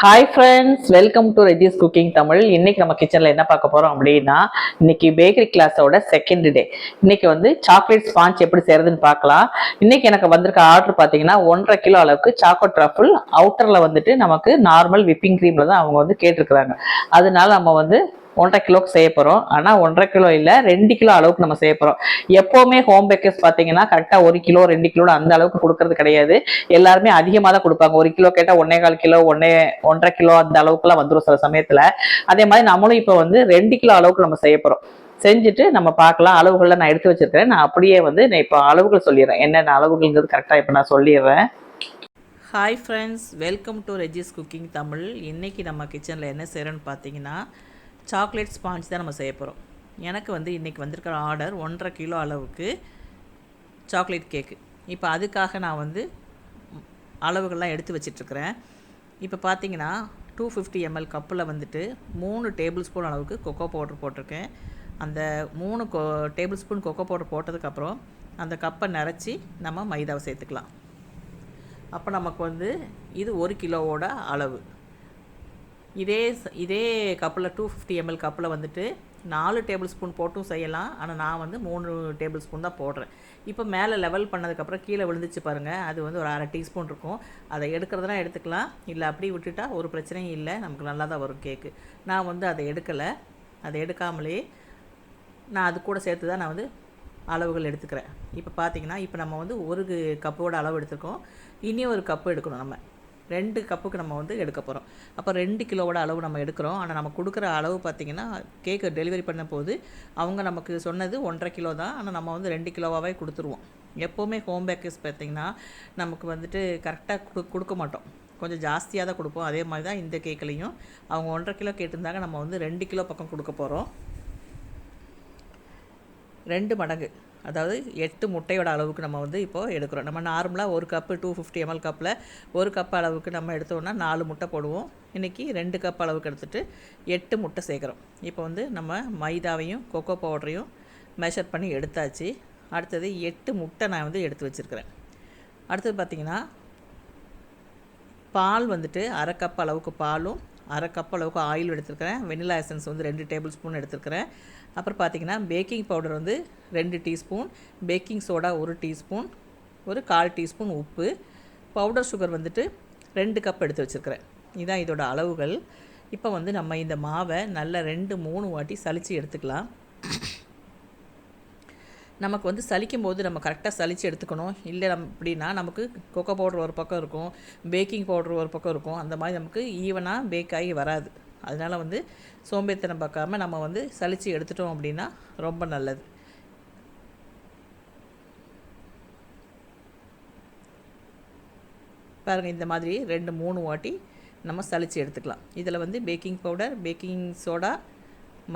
Hi friends, welcome to Regis cooking Tamil. இன்னைக்கு நம்ம கிச்சனில் என்ன பார்க்க போகிறோம் அப்படின்னா, இன்னைக்கு பேக்கரி கிளாஸோட செகண்ட் டே. இன்னைக்கு வந்து சாக்லேட் ஸ்பாஞ்ச் எப்படி செய்யறதுன்னு பார்க்கலாம். இன்னைக்கு எனக்கு வந்திருக்க ஆர்டர் பார்த்தீங்கன்னா 1.5 கிலோ அளவுக்கு சாக்கோட் ட்ரஃபிள். அவுட்டரில் வந்துட்டு நமக்கு நார்மல் விப்பிங் க்ரீமில் தான் அவங்க வந்து கேட்டிருக்கிறாங்க. அதனால நம்ம வந்து 1.5 கிலோக்கு செய்ய போகிறோம். ஆனால் 1.5 கிலோ இல்லை, 2 கிலோ அளவுக்கு நம்ம செய்ய போகிறோம். எப்போவுமே ஹோம் பேக்கர்ஸ் பார்த்தீங்கன்னா கரெக்டாக 1 கிலோ 2 கிலோ அந்த அளவுக்கு கொடுக்கறது கிடையாது. எல்லாருமே அதிகமாக தான் கொடுப்பாங்க. 1 கிலோ கேட்டால் 1.25 கிலோ 1.5 கிலோ அந்த அளவுக்குலாம் வந்துடும் சில சமயத்தில். அதே மாதிரி நம்மளும் இப்போ வந்து 2 கிலோ அளவுக்கு நம்ம செய்ய போகிறோம். செஞ்சுட்டு நம்ம பார்க்கலாம். அளவுகளில் நான் எடுத்து வச்சிருக்கிறேன். நான் அப்படியே வந்து நான் இப்போ அளவுகள் சொல்லிடுறேன். என்னென்ன அளவுகள்ங்கிறது கரெக்டாக இப்போ நான் சொல்லிடுறேன். Hi friends, welcome to Regis cooking Tamil. இன்றைக்கி நம்ம கிச்சனில் என்ன செய்கிறோன்னு பார்த்தீங்கன்னா சாக்லேட் ஸ்பாஞ்ச் தான் நம்ம செய்ய போகிறோம். எனக்கு வந்து இன்றைக்கி வந்திருக்கிற ஆர்டர் 1.5 கிலோ அளவுக்கு சாக்லேட் கேக்கு. இப்போ அதுக்காக நான் வந்து அளவுகள்லாம் எடுத்து வச்சிட்ருக்கிறேன். இப்போ பார்த்தீங்கன்னா 250 ml கப்பில் வந்துட்டு 3 டேபிள் ஸ்பூன் அளவுக்கு கொக்கோ பவுடர் போட்டிருக்கேன். அந்த 3 டேபிள் ஸ்பூன் கொக்கோ பவுடர் போட்டதுக்கப்புறம் அந்த கப்பை நிறச்சி நம்ம மைதாவை சேர்த்துக்கலாம். அப்போ நமக்கு வந்து இது 1 கிலோவோட அளவு. இதே கப்பில் 250 ml கப்பில் வந்துட்டு 4 டேபிள் ஸ்பூன் போட்டும் செய்யலாம். ஆனால் நான் வந்து 3 டேபிள் ஸ்பூன் தான் போடுறேன். இப்போ மேலே லெவல் பண்ணதுக்கப்புறம் கீழே விழுந்துச்சு பாருங்கள், அது வந்து ஒரு 1/2 டீஸ்பூன் இருக்கும். அதை எடுக்கிறதுனா எடுத்துக்கலாம், இல்லை அப்படி விட்டுட்டா ஒரு பிரச்சனையும் இல்லை, நமக்கு நல்லா தான் வரும் கேக்கு. நான் வந்து அதை எடுக்கலை. அதை எடுக்காமலே நான் அது கூட சேர்த்து தான் நான் வந்து அளவுகள் எடுத்துக்கிறேன். இப்போ பார்த்தீங்கன்னா இப்போ நம்ம வந்து 1 கப்போட அளவு எடுத்துருக்கோம். இனி ஒரு கப்பு எடுக்கணும். நம்ம 2 கப்புக்கு நம்ம வந்து எடுக்க போகிறோம். அப்போ 2 கிலோவோட அளவு நம்ம எடுக்கிறோம். ஆனால் நம்ம கொடுக்குற அளவு பார்த்திங்கன்னா கேக்கு டெலிவரி பண்ண போது அவங்க நமக்கு சொன்னது 1.5 கிலோ தான். ஆனால் நம்ம வந்து 2 கிலோவாகவே கொடுத்துருவோம். எப்போவுமே ஹோம் பேக்கர்ஸ் பார்த்திங்கன்னா நமக்கு வந்துட்டு கரெக்டாக கொடுக்க மாட்டோம், கொஞ்சம் ஜாஸ்தியாக தான் கொடுப்போம். அதே மாதிரி தான் இந்த கேக்குலேயும் அவங்க 1.5 கிலோ கேட்டிருந்தாங்க, நம்ம வந்து 2 கிலோ பக்கம் கொடுக்க போகிறோம். 2 மடங்கு, அதாவது 8 முட்டையோட அளவுக்கு நம்ம வந்து இப்போது எடுக்கிறோம். நம்ம நார்மலாக 1 கப்பு 250 ml கப்பில் 1 கப் அளவுக்கு நம்ம எடுத்தோம்னா 4 முட்டை போடுவோம். இன்றைக்கி 2 கப் அளவுக்கு எடுத்துகிட்டு 8 முட்டை சேர்க்குறோம். இப்போ வந்து நம்ம மைதாவையும் கொக்கோ பவுடரையும் மெஷர் பண்ணி எடுத்தாச்சு. அடுத்தது 8 முட்டை நான் வந்து எடுத்து வச்சுருக்கிறேன். அடுத்தது பார்த்திங்கன்னா பால் வந்துட்டு 1/2 கப் அளவுக்கு பாலும் 1/2 கப் அளவுக்கு ஆயில் எடுத்துருக்கிறேன். வெனிலா எசன்ஸ் வந்து 2 டேபிள் ஸ்பூன் எடுத்துருக்கிறேன். அப்புறம் பார்த்திங்கன்னா பேக்கிங் பவுடர் வந்து 2 டீஸ்பூன், பேக்கிங் சோடா 1 டீஸ்பூன், ஒரு 1/4 டீஸ்பூன் உப்பு, பவுடர் சுகர் வந்துட்டு 2 கப் எடுத்து வச்சுருக்கிறேன். இதுதான் இதோட அளவுகள். இப்போ வந்து நம்ம இந்த மாவை நல்லா 2-3 வாட்டி சலித்து எடுத்துக்கலாம். நமக்கு வந்து சலிக்கும் போது நம்ம கரெக்டாக சலித்து எடுத்துக்கணும். இல்லை அப்படின்னா நமக்கு கொக்கோ பவுடர் ஒரு பக்கம் இருக்கும், பேக்கிங் பவுடர் ஒரு பக்கம் இருக்கும். அந்த மாதிரி நமக்கு ஈவனாக பேக் ஆகி வராது. அதனால் வந்து சோம்பேறித்தனம் பார்க்காம நம்ம வந்து சலித்து எடுத்துட்டோம் அப்படின்னா ரொம்ப நல்லது. பாருங்கள், இந்த மாதிரி 2-3 வாட்டி நம்ம சலித்து எடுத்துக்கலாம். இதில் வந்து பேக்கிங் பவுடர், பேக்கிங் சோடா,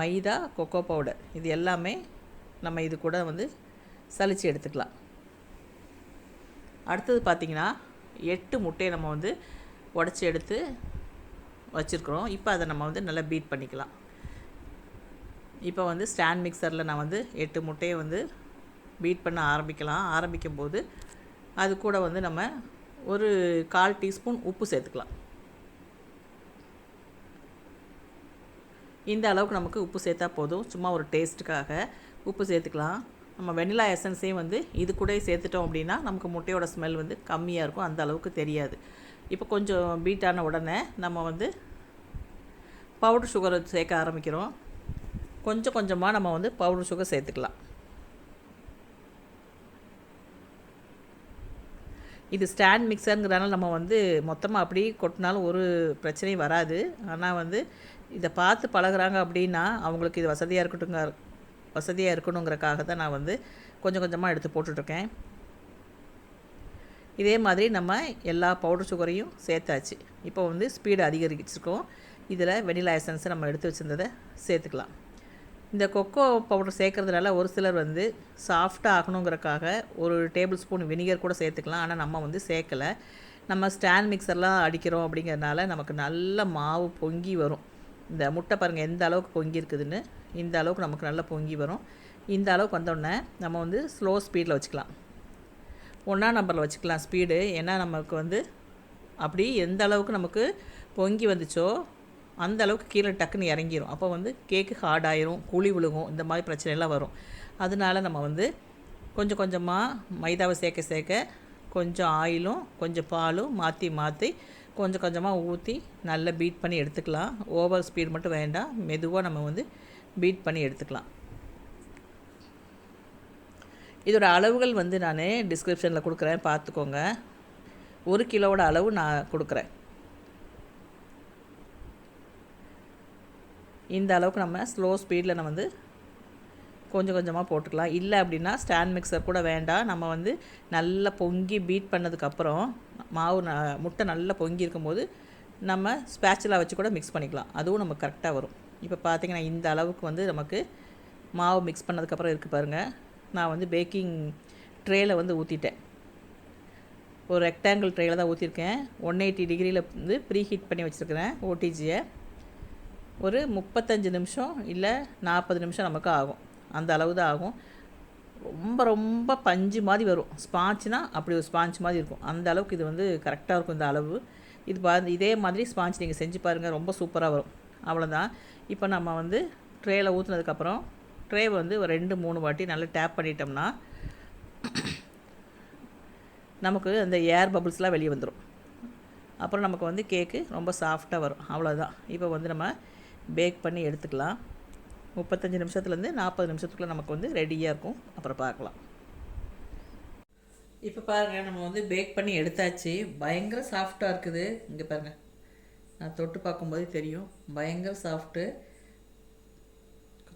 மைதா, கொக்கோ பவுடர் இது எல்லாமே நம்ம இது கூட வந்து சலித்து எடுத்துக்கலாம். அடுத்தது பார்த்திங்கன்னா 8 முட்டையை நம்ம வந்து உடச்சி எடுத்து வச்சுருக்குறோம். இப்போ அதை நம்ம வந்து நல்லா பீட் பண்ணிக்கலாம். இப்போ வந்து ஸ்டாண்ட் மிக்சரில் நான் வந்து 8 முட்டையை வந்து பீட் பண்ண ஆரம்பிக்கும் போது அது கூட வந்து நம்ம ஒரு 1/4 டீஸ்பூன் உப்பு சேர்த்துக்கலாம். இந்த அளவுக்கு நமக்கு உப்பு சேர்த்தா போதும். சும்மா ஒரு டேஸ்ட்டுக்காக உப்பு சேர்த்துக்கலாம். நம்ம வெனிலா எசன்ஸையும் வந்து இது கூட சேர்த்துட்டோம் அப்படின்னா நமக்கு முட்டையோட ஸ்மெல் வந்து கம்மியாக இருக்கும், அந்த அளவுக்கு தெரியாது. இப்போ கொஞ்சம் பீட்டான உடனே நம்ம வந்து பவுடர் சுகர் சேர்க்க ஆரம்பிக்கிறோம். கொஞ்சம் கொஞ்சமாக நம்ம வந்து பவுடர் சுகர் சேர்த்துக்கலாம். இது ஸ்டாண்ட் மிக்சருங்கிறனால நம்ம வந்து மொத்தமாக அப்படி கொட்டினாலும் ஒரு பிரச்சனையும் வராது. ஆனால் வந்து இதை பார்த்து பழகுறாங்க அப்படின்னா அவங்களுக்கு இது வசதியாக இருக்கணுங்கிறக்காக தான் நான் வந்து கொஞ்சம் கொஞ்சமாக எடுத்து போட்டுட்ருக்கேன். இதே மாதிரி நம்ம எல்லா பவுடர் சுகரையும் சேர்த்தாச்சு. இப்போ வந்து ஸ்பீடு அதிகரிச்சிருக்கோம். இதில் வெனிலா எசன்ஸை நம்ம எடுத்து வச்சுருந்ததை சேர்த்துக்கலாம். இந்த கொக்கோ பவுடர் சேர்க்குறதுனால ஒரு சிலர் வந்து சாஃப்டாக ஆகணுங்கிறக்காக ஒரு டேபிள் ஸ்பூன் வினிகர் கூட சேர்த்துக்கலாம். ஆனால் நம்ம வந்து சேர்க்கலை. நம்ம ஸ்டாண்ட் மிக்சர்லாம் அடிக்கிறோம் அப்படிங்கிறதுனால நமக்கு நல்ல மாவு பொங்கி வரும். இந்த முட்டை பாருங்கள் எந்த அளவுக்கு பொங்கி இருக்குதுன்னு. இந்த அளவுக்கு நமக்கு நல்லா பொங்கி வரும். இந்த அளவுக்கு வந்தோடனே நம்ம வந்து ஸ்லோ ஸ்பீடில் வச்சுக்கலாம். 1ஆம் நம்பரில் வச்சுக்கலாம் ஸ்பீடு. ஏன்னா நமக்கு வந்து அப்படி எந்த அளவுக்கு நமக்கு பொங்கி வந்துச்சோ அந்த அளவுக்கு கீழே டக்குன்னு இறங்கிரும். அப்போ வந்து கேக்கு ஹார்ட் ஆயிரும், குழி விழுகும், இந்த மாதிரி பிரச்சனைலாம் வரும். அதனால நம்ம வந்து கொஞ்சம் கொஞ்சமாக மைதாவை சேர்க்க சேர்க்க கொஞ்சம் ஆயிலும் கொஞ்சம் பாலும் மாற்றி கொஞ்சம் கொஞ்சமாக ஊற்றி நல்லா பீட் பண்ணி எடுத்துக்கலாம். ஓவர் ஸ்பீட் மட்டும் வேண்டாம், மெதுவாக நம்ம வந்து பீட் பண்ணி எடுத்துக்கலாம். இதோட அளவுகள் வந்து நான் டிஸ்கிரிப்ஷனில் கொடுக்குறேன், பார்த்துக்கோங்க. 1 கிலோவோட அளவு நான் கொடுக்குறேன். இந்த அளவுக்கு நம்ம ஸ்லோ ஸ்பீடில் நம்ம வந்து கொஞ்சம் கொஞ்சமாக போட்டுக்கலாம். இல்லை அப்படின்னா ஸ்டாண்ட் மிக்சர் கூட வேண்டாம். நம்ம வந்து நல்லா பொங்கி பீட் பண்ணதுக்கப்புறம் மாவு முட்டை நல்லா பொங்கி இருக்கும்போது நம்ம ஸ்பேச்சுலா வச்சு கூட மிக்ஸ் பண்ணிக்கலாம். அதுவும் நமக்கு கரெக்டாக வரும். இப்போ பார்த்திங்கன்னா இந்த அளவுக்கு வந்து நமக்கு மாவு மிக்ஸ் பண்ணதுக்கப்புறம் இருக்குது பாருங்கள். நான் வந்து பேக்கிங் ட்ரேயில் வந்து ஊற்றிட்டேன். ஒரு ரெக்டாங்கிள் ட்ரேயில் தான் ஊற்றிருக்கேன். 180 டிகிரியில் வந்து ப்ரீ ஹீட் பண்ணி வச்சுருக்கிறேன் ஓடிஜியை. ஒரு 35 நிமிஷம் இல்லை 40 நிமிஷம் நமக்கு ஆகும். அந்த அளவு தான் ஆகும். ரொம்ப ரொம்ப பஞ்சு மாதிரி வரும். ஸ்பாஞ்சுனா அப்படி ஒரு ஸ்பாஞ்ச் மாதிரி இருக்கும். அந்த அளவுக்கு இது வந்து கரெக்டாக இருக்கும் இந்த அளவு. இதே மாதிரி ஸ்பாஞ்ச் நீங்கள் செஞ்சு பாருங்கள், ரொம்ப சூப்பராக வரும். அவ்வளோதான். இப்போ நம்ம வந்து ட்ரேயில் ஊற்றுனதுக்கப்புறம் ட்ரே வந்து ஒரு 2-3 வாட்டி நல்லா டேப் பண்ணிட்டோம்னா நமக்கு அந்த ஏர் பபுள்ஸ்லாம் வெளியே வந்துடும். அப்புறம் நமக்கு வந்து கேக்கு ரொம்ப சாஃப்டாக வரும். அவ்வளோதான். இப்போ வந்து நம்ம பேக் பண்ணி எடுத்துக்கலாம். 35 நிமிஷத்துலேருந்து 40 நிமிஷத்துக்குள்ளே நமக்கு வந்து ரெடியாக இருக்கும். அப்புறம் பார்க்கலாம். இப்போ பாருங்கள், நம்ம வந்து பேக் பண்ணி எடுத்தாச்சு. பயங்கர சாஃப்டாக இருக்குது. இங்கே பாருங்கள், நான் தொட்டு பார்க்கும்போதே தெரியும், பயங்கர சாஃப்ட்டு.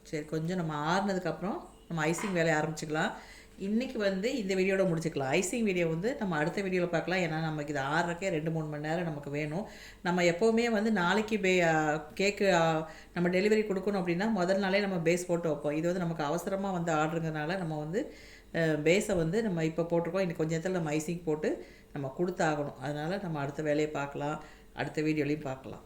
சரி, கொஞ்சம் நம்ம ஆறுனதுக்கப்புறம் நம்ம ஐசிங் வேலையை ஆரம்பிச்சிக்கலாம். இன்றைக்கி வந்து இந்த வீடியோட முடிச்சுக்கலாம். ஐசிங் வீடியோ வந்து நம்ம அடுத்த வீடியோவில் பார்க்கலாம். ஏன்னா நமக்கு இது ஆறுறக்கே 2-3 மணி நேரம் நமக்கு வேணும். நம்ம எப்போவுமே வந்து நாளைக்கு கேக்கு நம்ம டெலிவரி கொடுக்கணும் அப்படின்னா முதல் நாளே நம்ம பேஸ் போட்டு வைப்போம். இது வந்து நமக்கு அவசரமாக வந்து ஆர்டருங்கிறனால நம்ம வந்து பேஸை வந்து நம்ம இப்போ போட்டிருக்கோம். இன்னைக்கு கொஞ்ச நேரத்தில் நம்ம ஐசிங் போட்டு நம்ம கொடுத்தாகணும். அதனால் நம்ம அடுத்த வேலையை பார்க்கலாம், அடுத்த வீடியோலையும் பார்க்கலாம்.